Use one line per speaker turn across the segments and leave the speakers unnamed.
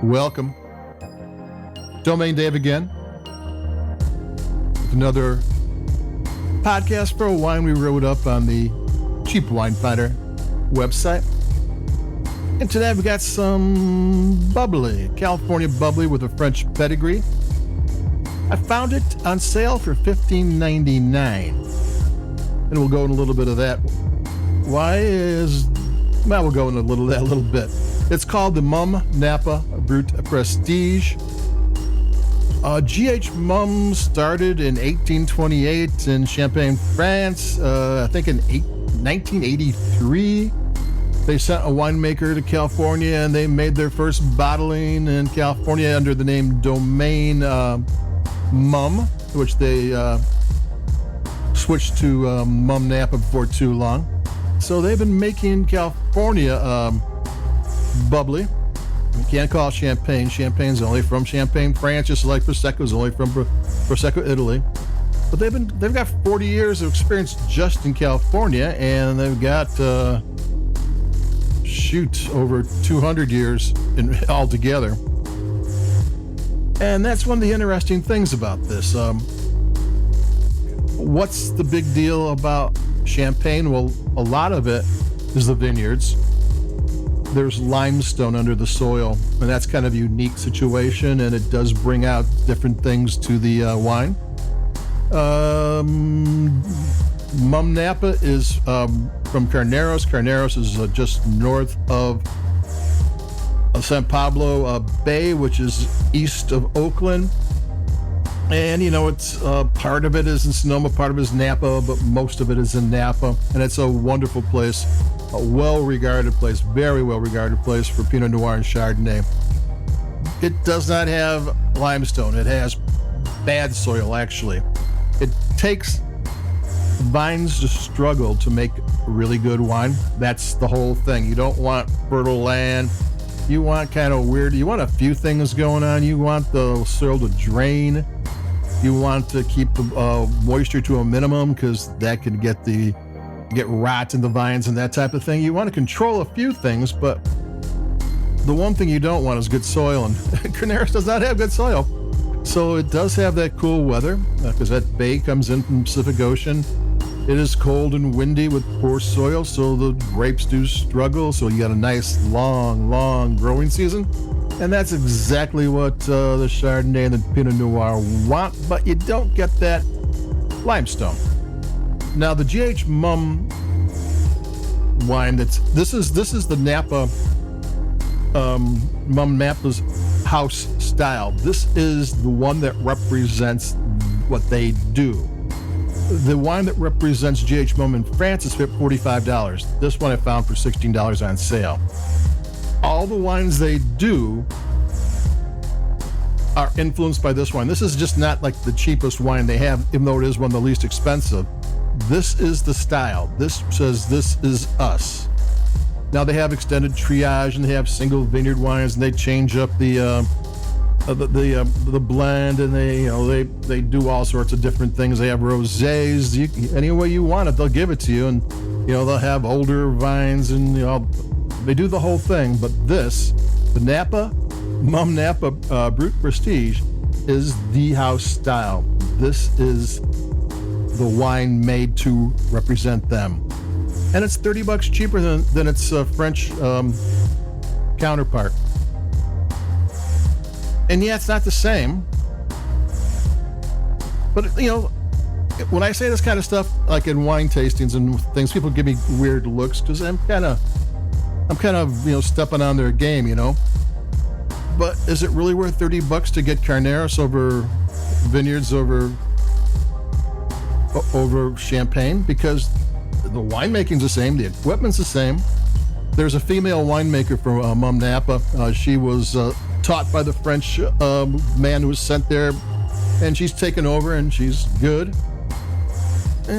Welcome. Domain Dave again. With another podcast for a wine we wrote up on the Cheap Wine Finder website. And today we got some bubbly, California bubbly with a French pedigree. I found it on sale for $15.99. And we'll go in a little bit of that. We'll go in a little bit. It's called the Mumm Napa Brut Prestige. G.H. Mumm started in 1828 in Champagne, France. I think in 1983, they sent a winemaker to California and they made their first bottling in California under the name Domain Mumm, which they switched to Mumm Napa before too long. So they've been making California bubbly. You can't call it champagne. Champagne's only from Champagne, France, just like Prosecco's only from Prosecco, Italy. But they've got 40 years of experience just in California, and they've got over 200 years altogether. And that's one of the interesting things about this. What's the big deal about Champagne? Well, a lot of it is the vineyards. There's limestone under the soil, and that's kind of a unique situation, and it does bring out different things to the wine. Mumm Napa is from Carneros. Carneros is just north of San Pablo Bay, which is east of Oakland. And, it's part of it is in Sonoma, part of it is Napa, but most of it is in Napa. And it's a wonderful place, a well-regarded place, very well-regarded place for Pinot Noir and Chardonnay. It does not have limestone. It has bad soil, actually. It takes vines to struggle to make really good wine. That's the whole thing. You don't want fertile land. You want kind of weird. You want a few things going on. You want the soil to drain. You want to keep the moisture to a minimum because that can get rot in the vines and that type of thing. You want to control a few things, but the one thing you don't want is good soil, and Carneros does not have good soil. So it does have that cool weather because that bay comes in from the Pacific Ocean. It is cold and windy with poor soil, so the grapes do struggle. So you got a nice, long growing season. And that's exactly what the Chardonnay and the Pinot Noir want, but you don't get that limestone. Now the G.H. Mumm wine, this is the Napa, Mumm Napa's house style. This is the one that represents what they do. The wine that represents G.H. Mumm in France is $45. This one I found for $16 on sale. All the wines they do are influenced by this wine. This is just not like the cheapest wine they have, even though it is one of the least expensive. This is the style. This says this is us. Now they have extended triage and they have single vineyard wines and they change up the blend, and they do all sorts of different things. They have rosés. Any way you want it, they'll give it to you, and they'll have older vines and they do the whole thing. But this, the Mumm Napa Brut Prestige, is the house style. This is the wine made to represent them. And it's $30 cheaper than its French counterpart. And yeah, it's not the same. But, when I say this kind of stuff, like in wine tastings and things, people give me weird looks because I'm kind of, stepping on their game, But is it really worth $30 to get Carneros over vineyards over Champagne? Because the winemaking's the same, the equipment's the same. There's a female winemaker from Mumm Napa. She was taught by the French man who was sent there, and she's taken over, and she's good.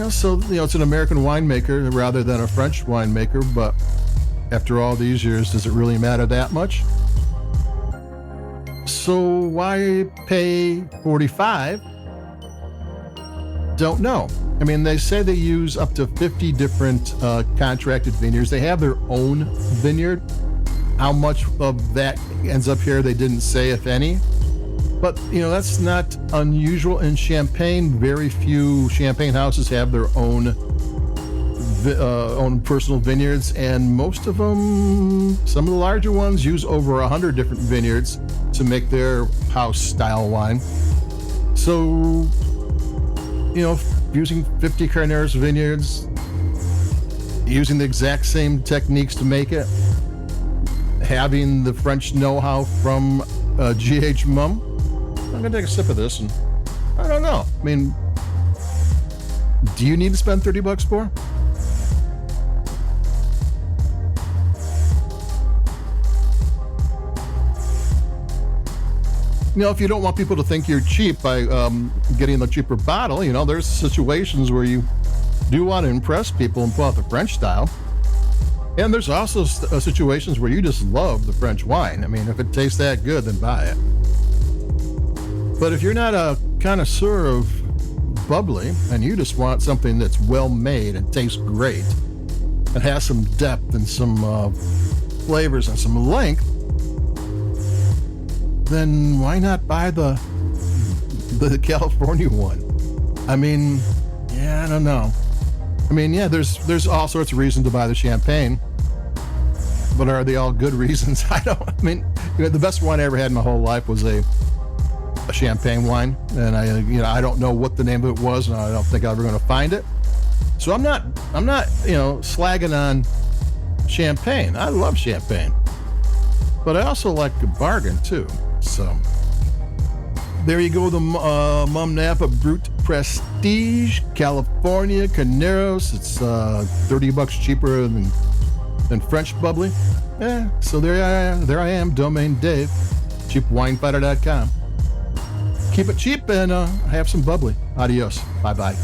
So it's an American winemaker rather than a French winemaker, but after all these years, does it really matter that much? So why pay $45? Don't know. I mean, they say they use up to 50 different contracted vineyards. They have their own vineyard, How much of that ends up here, they didn't say, if any. But, that's not unusual in Champagne. Very few Champagne houses have their own personal vineyards, and most of them, some of the larger ones, use over 100 different vineyards to make their house style wine. So, using 50 Carneros vineyards, using the exact same techniques to make it, having the French know-how from GH Mumm. I'm gonna take a sip of this, and I don't know. I mean, do you need to spend $30 more? If you don't want people to think you're cheap by getting the cheaper bottle, there's situations where you do want to impress people and pull out the French style. And there's also situations where you just love the French wine. I mean, if it tastes that good, then buy it. But if you're not a connoisseur of bubbly and you just want something that's well made and tastes great and has some depth and some flavors and some length, then why not buy the California one? I mean, I don't know. I mean, there's all sorts of reasons to buy the Champagne, but are they all good reasons? The best wine I ever had in my whole life was a Champagne wine, and I don't know what the name of it was, and I don't think I'm ever going to find it. So I'm not slagging on Champagne. I love Champagne, but I also like a bargain too. So there you go, the Mumm Napa Brut Prestige California Carneros. It's $30 cheaper than French Bubbly. So there I am, Domain Dave, cheapwinefighter.com. Keep it cheap and have some bubbly. Adios. Bye-bye.